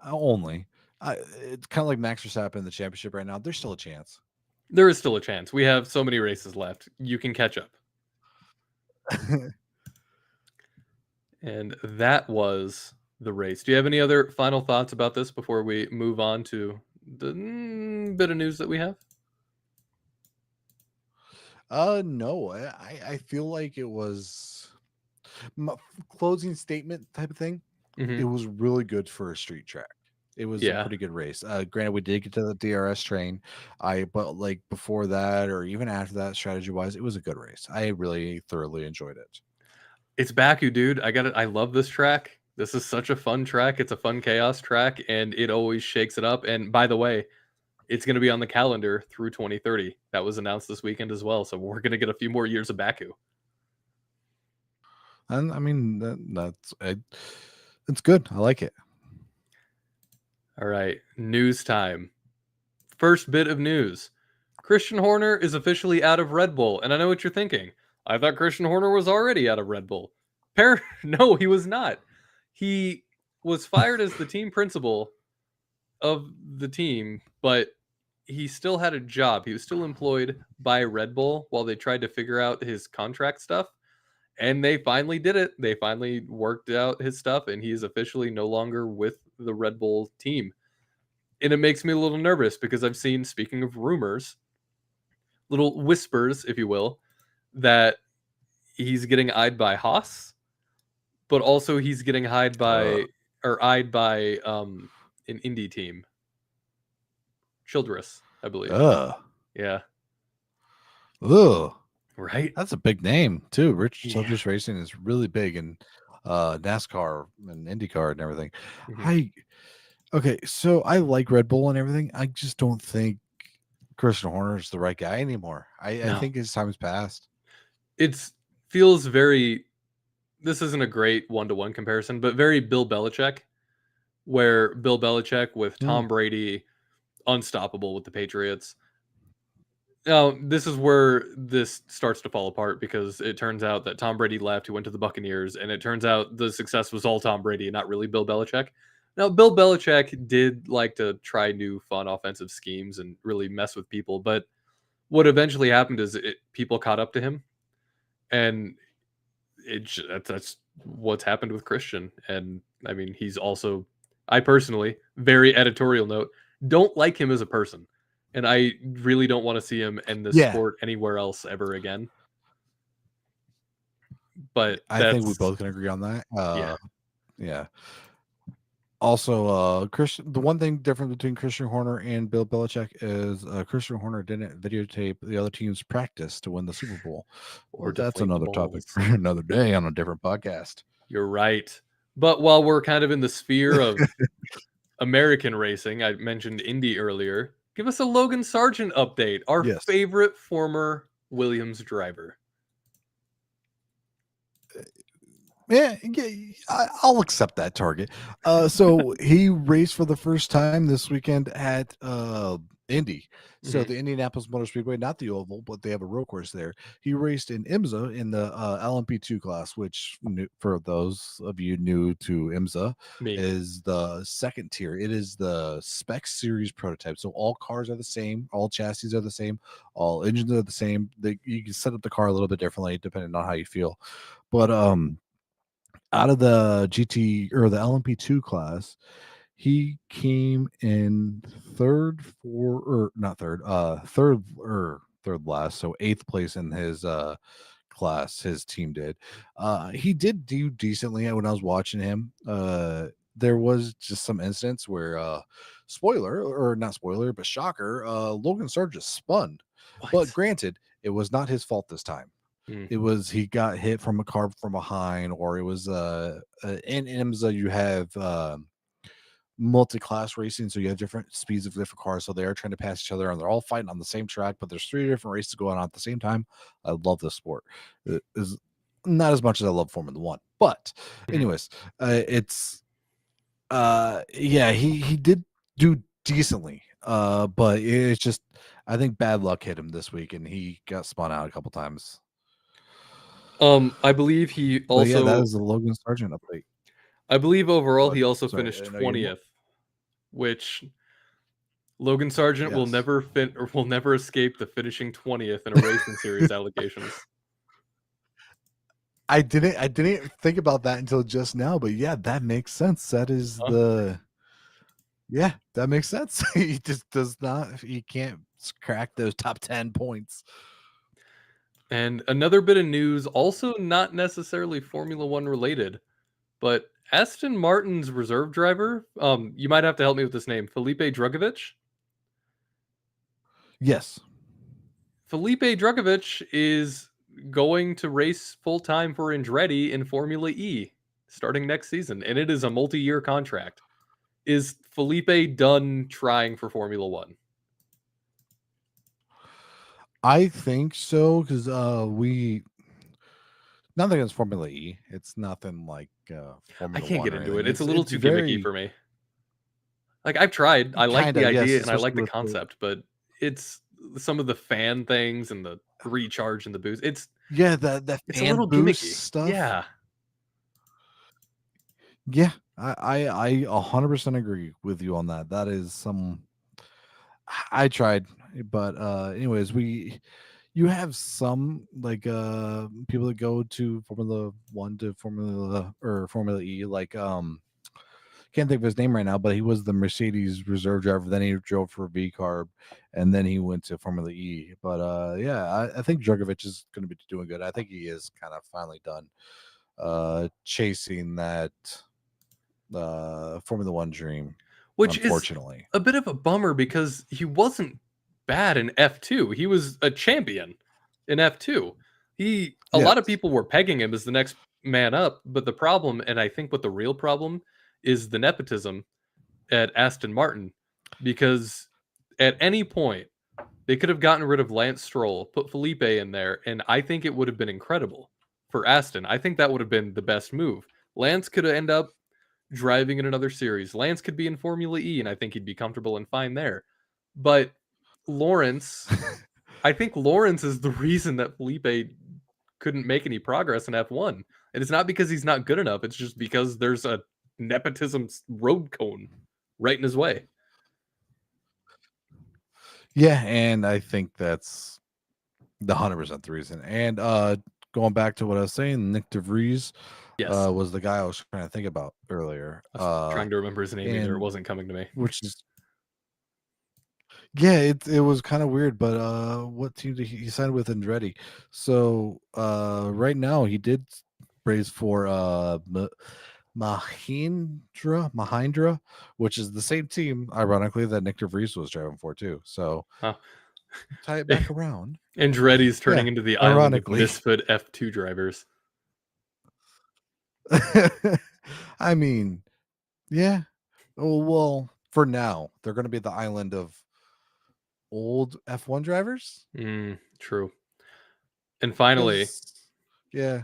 only? It's kind of like Max Verstappen in the championship right now. There's still a chance. There is still a chance. We have so many races left. You can catch up. And that was the race. Do you have any other final thoughts about this before we move on to the bit of news that we have? No, I feel like it was my closing statement type of thing. It Hmm. was really good for a street track. It was a Yeah. pretty good race. Granted, we did get to the DRS train. But like before that, or even after that, strategy wise, it was a good race. I really thoroughly enjoyed it. It's Baku, dude. I got it. I love this track. This is such a fun track. It's a fun chaos track, and it always shakes it up. And by the way, it's going to be on the calendar through 2030. That was announced this weekend as well. So we're going to get a few more years of Baku. And I mean, it's good. I like it. All right, news time. First bit of news. Christian Horner is officially out of Red Bull. And I know what you're thinking. I thought Christian Horner was already out of Red Bull. No, he was not. He was fired as the team principal of the team, but he still had a job. He was still employed by Red Bull while they tried to figure out his contract stuff. And they finally did it. They finally worked out his stuff, and he is officially no longer with the Red Bull team. And it makes me a little nervous because I've seen, speaking of rumors, little whispers, if you will, that he's getting eyed by Haas, but also he's getting Uh, eyed by an indie team, Childress, I believe. uh, Yeah, ugh. right. That's a big name too. Rich Yeah. Childress Racing is really big in NASCAR and IndyCar and everything. Mhm. I Okay, so I like Red Bull and everything. I just don't think Christian Horner is the right guy anymore. I No, think his time's passed. it's feels very. This isn't a great one-to-one comparison, but very Bill Belichick, where Bill Belichick with Hmm. Tom Brady, unstoppable with the Patriots. Now, this is where this starts to fall apart because it turns out that Tom Brady left, who went to the Buccaneers, and it turns out the success was all Tom Brady and not really Bill Belichick. Now, Bill Belichick did like to try new fun offensive schemes and really mess with people, but what eventually happened is people caught up to him, and that's what's happened with Christian. And I mean, he's also, I personally, very editorial note, don't like him as a person, and I really don't want to see him in this Yeah, sport anywhere else ever again. but I think we that's both can agree on that. yeah. Yeah. Also, Christian. The one thing different between Christian Horner and Bill Belichick is Christian Horner didn't videotape the other team's practice to win the Super Bowl. Or But that's deflate the another topic balls. for another day on a different podcast. You're right. But while we're kind of in the sphere of American racing, I mentioned Indy earlier. Give us a Logan Sargent update, our Yes. favorite former Williams driver. Yeah, I'll accept that target. So he raced for the first time this weekend at Indy. So Mhm. the Indianapolis Motor Speedway, not the oval, but they have a road course there. He raced in IMSA in the LMP2 class, which for those of you new to IMSA Me. is the second tier. It is the spec series prototype. So all cars are the same, all chassis are the same, all engines are the same. You can set up the car a little bit differently depending on how you feel. But out of the GT or the LMP2 class, he came in third last, so eighth place in his class. His team did. He did do decently when I was watching him. There was just some incidents where spoiler or not spoiler, but shocker, Logan Sargent spun. But What? granted, it was not his fault this time. Mm, It was he got hit from a car from behind, or it was in IMSA you have multi-class racing, so you have different speeds of different cars, so they are trying to pass each other, and they're all fighting on the same track, but there's three different races going on at the same time. I love this sport. It is not as much as I love Formula One, but mhm. anyways, it's yeah, he did do decently, but it's just I think bad luck hit him this week, and he got spun out a couple times. I believe he But yeah, that also is the Logan Sargent update. I believe overall Go he ahead. also Sorry, finished I know you're more. 20th, which Logan Sargent will Yes. never fit or will never escape the finishing 20th in a racing series allegations. I didn't think about that until just now, but yeah, that makes sense. That is Huh? the yeah, that makes sense. He just does not he can't crack those top 10 points. And another bit of news, also not necessarily Formula One related, but Aston Martin's reserve driver, you might have to help me with this name, Felipe Drugovich. Yes. Felipe Drugovich is going to race full time for Andretti in Formula E starting next season, and it is a multi-year contract. Is Felipe done trying for Formula One? I think so because we nothing against Formula E. It's nothing like I Formula can't One get or into it. anything. It's a little It's too gimmicky very for me. Like I've tried. I like kind the of yes, idea and I especially like the with the concept, but it's some of the fan things and the recharge and the boost. yeah, the It's a fan little boost gimmicky. stuff. Yeah. Yeah, I 100% agree with you on that. That is some I tried, but anyways, you have some like people that go to Formula 1 to Formula or Formula E like can't think of his name right now, but he was the Mercedes reserve driver, then he drove for V Carb and then he went to Formula E. But yeah, I think Djokovic is going to be doing good. I think he is kind of finally done chasing that Formula One dream, Which is unfortunately. a bit of a bummer because he wasn't bad in F2. He was a champion in F2. A lot of Yes. people were pegging him as the next man up, but the problem, and I think what the real problem is the nepotism at Aston Martin, because at any point they could have gotten rid of Lance Stroll, put Felipe in there, and I think it would have been incredible for Aston. I think that would have been the best move. Lance could end up driving in another series. Lance could be in Formula E, and I think he'd be comfortable and fine there. But Lawrence, I think Lawrence is the reason that Felipe couldn't make any progress in F1. And it's not because he's not good enough, it's just because there's a nepotism road cone right in his way. Yeah, and I think that's the 100% the reason. And going back to what I was saying, Nick DeVries Yes. was the guy I was trying to think about earlier. I was trying to remember his name either. It And wasn't coming to me. which is Yeah, it was kind of weird, but what team did he signed with Andretti? So right now he did race for Mahindra, which is the same team, ironically, that Nick DeVries was driving for too. So Huh. tie it back around. Andretti's turning Yeah, into the island of ironically. misfit F2 drivers. I mean, yeah. Oh, well, for now, they're going to be the island of old F1 drivers True. And finally, because, yeah.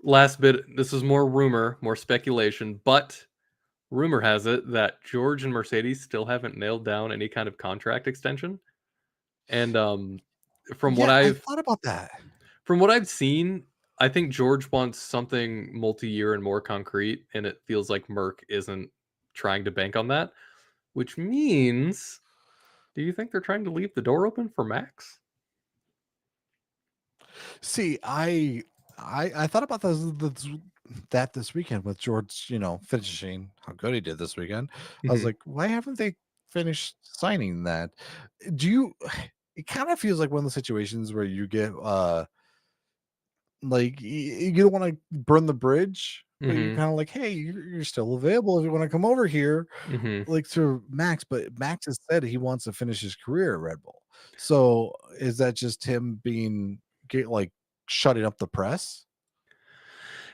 last bit, this is more rumor, more speculation, but rumor has it that George and Mercedes still haven't nailed down any kind of contract extension. And from what Yeah, I I've thought about that. from what I've seen, I think George wants something multi-year and more concrete, and it feels like Merck isn't trying to bank on that, which means, do you think they're trying to leave the door open for Max? See, I thought about that this weekend with George, finishing how good he did this weekend. I was Mhm. like, why haven't they finished signing that? Do you it kind of feels like one of the situations where you get like you don't want to burn the bridge, but you're Mhm. kind of like, hey, you're still available if you want to come over here, Mhm. like to Max. But Max has said he wants to finish his career at Red Bull. So is that just him like shutting up the press,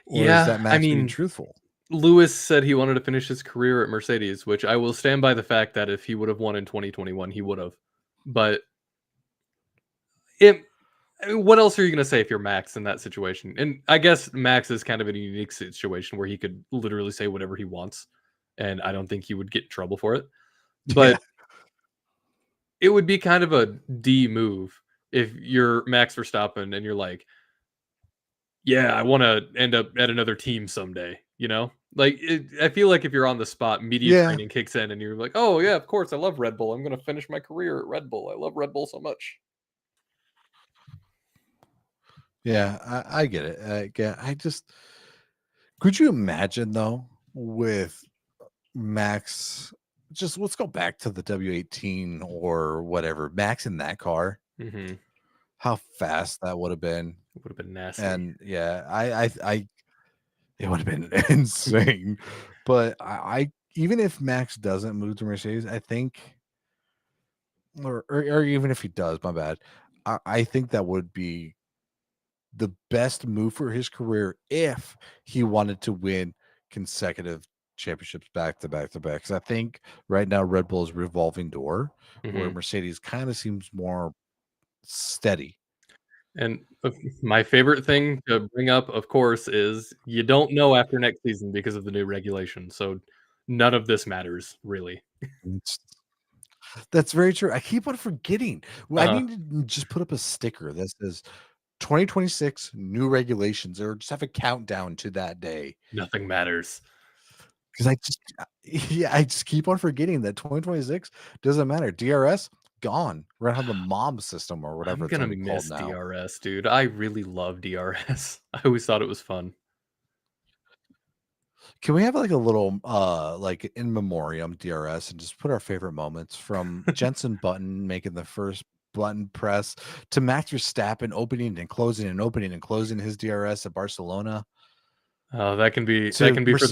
or is Yeah, that I Max being mean, truthful? Lewis said he wanted to finish his career at Mercedes, which I will stand by the fact that if he would have won in 2021, he would have. But it I mean, what else are you gonna say if you're Max in that situation? And I guess Max is kind of in a unique situation where he could literally say whatever he wants, and I don't think he would get in trouble for it. Yeah, But it would be kind of a D move if you're Max Verstappen and you're like, "Yeah, I wanna end up at another team someday," you know? Like, I feel like if you're on the spot, media yeah, training kicks in and you're like, "Oh, yeah, of course, I love Red Bull. I'm gonna finish my career at Red Bull. I love Red Bull so much." yeah. I get it. I just could you imagine though with Max? Just let's go back to the W18 or whatever. Max in that car, Mhm. how fast that would have been. It would've been nasty. And yeah, I it would have been insane. But I even if Max doesn't move to Mercedes, I think, or even if he does, my bad. I think that would be the best move for his career if he wanted to win consecutive championships back to back to back. Because I think right now Red Bull is revolving door, where Mhm. Mercedes kind of seems more steady. And my favorite thing to bring up, of course, is you don't know after next season because of the new regulation, so none of this matters, really. That's very true. I keep on forgetting. Well, I Uh-huh. need to just put up a sticker that says 2026 new regulations, or just have a countdown to that day. Nothing matters. Because yeah, I just keep on forgetting that 2026 doesn't matter. DRS gone. We're gonna have the mom system or whatever I'm it's gonna gonna be called miss now. DRS, dude. I really love DRS. I always thought it was fun. Can we have like a little like in memoriam DRS and just put our favorite moments from Jensen Button making the first button press to Max Verstappen opening and closing his DRS at Barcelona Oh, that can be to for the Mercedes